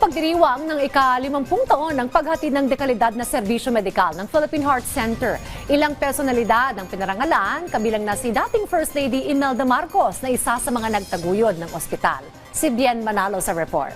pagdiriwang ng ika-50 taon ng paghatid ng dekalidad na serbisyo medikal ng Philippine Heart Center. Ilang personalidad ang pinarangalan, kabilang na si dating First Lady Imelda Marcos na isa sa mga nagtaguyod ng ospital. Si Bien Manalo sa report.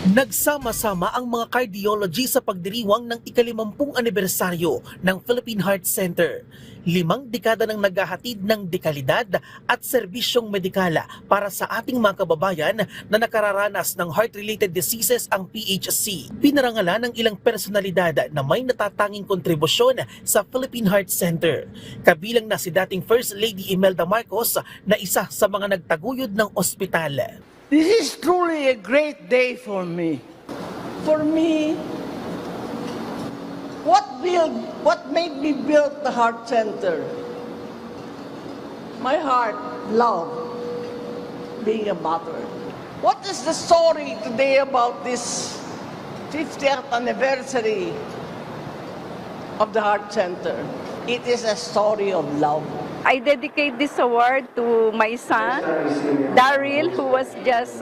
Nagsama-sama ang mga cardiology sa pagdiriwang ng ika-50 anibersaryo ng Philippine Heart Center. 5 dekada nang naghahatid ng dekalidad at serbisyong medikala para sa ating mga kababayan na nakararanas ng heart-related diseases ang PHC. Pinarangalan ng ilang personalidad na may natatanging kontribusyon sa Philippine Heart Center. Kabilang na si dating First Lady Imelda Marcos na isa sa mga nagtaguyod ng ospital. This is truly a great day for me. For me, what made me build the Heart Center? My heart loved being a mother. What is the story today about this 50th anniversary of the Heart Center? It is a story of love. I dedicate this award to my son, Daryl, who was just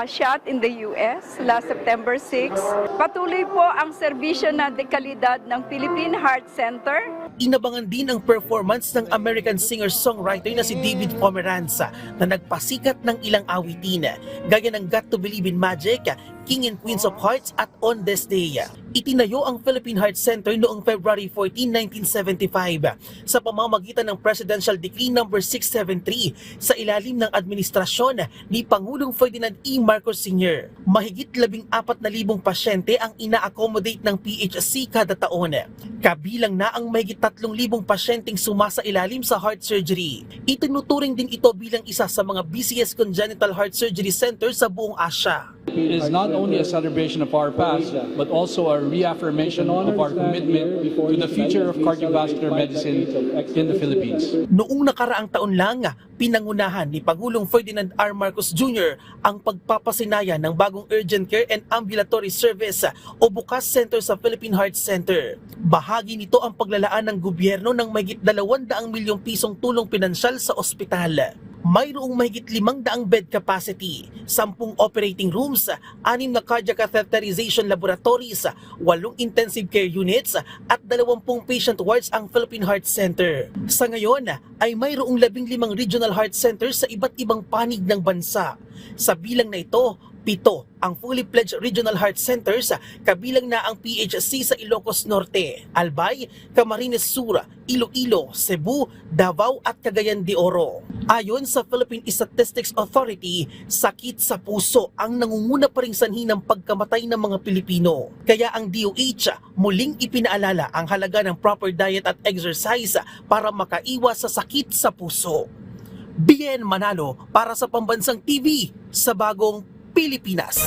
shot in the US last September 6. Patuloy po ang serbisyo na dekalidad ng Philippine Heart Center. Inabangan din ang performance ng American singer-songwriter na si David Pomeranza na nagpasikat ng ilang awitin, gaya ng Got to Believe in Magic, King and Queens of Hearts at On This Day. Itinayo ang Philippine Heart Center noong February 14, 1975 sa pamamagitan ng Presidential Decree No. 673 sa ilalim ng administrasyon ni Pangulong Ferdinand E. Marcos Sr. Mahigit 14,000 pasyente ang ina-accommodate ng PHC kada taon. Kabilang na ang mahigit 3,000 pasyenteng sumasailalim sa heart surgery. Itinuturing din ito bilang isa sa mga busiest congenital heart surgery center sa buong Asya. It is not only a celebration of our past, but also a reaffirmation of our commitment to the future of cardiovascular medicine in the Philippines. Noong nakaraang taon lang, pinangunahan ni Pangulong Ferdinand R. Marcos Jr. ang pagpapasinaya ng bagong urgent care and ambulatory service o bukas center sa Philippine Heart Center. Bahagi nito ang paglalaan ng gobyerno ng mahigit 200 milyong pisong tulong pinansyal sa ospital. Mayroong mahigit 500 bed capacity, 10 operating rooms, 6 na cardiac catheterization laboratories, 8 intensive care units at 20 patient wards ang Philippine Heart Center. Sa ngayon ay mayroong 15 regional heart centers sa iba't ibang panig ng bansa. Sa bilang na ito, 7 ang fully pledged regional heart centers, kabilang na ang PHC sa Ilocos Norte, Albay, Camarines Sur, Iloilo, Cebu, Davao at Cagayan de Oro. Ayon sa Philippine Statistics Authority, sakit sa puso ang nangunguna pa ring sanhi ng pagkamatay ng mga Pilipino. Kaya ang DOH muling ipinaalala ang halaga ng proper diet at exercise para makaiwas sa sakit sa puso. Bien Manalo para sa Pambansang TV sa Bagong Pilipinas.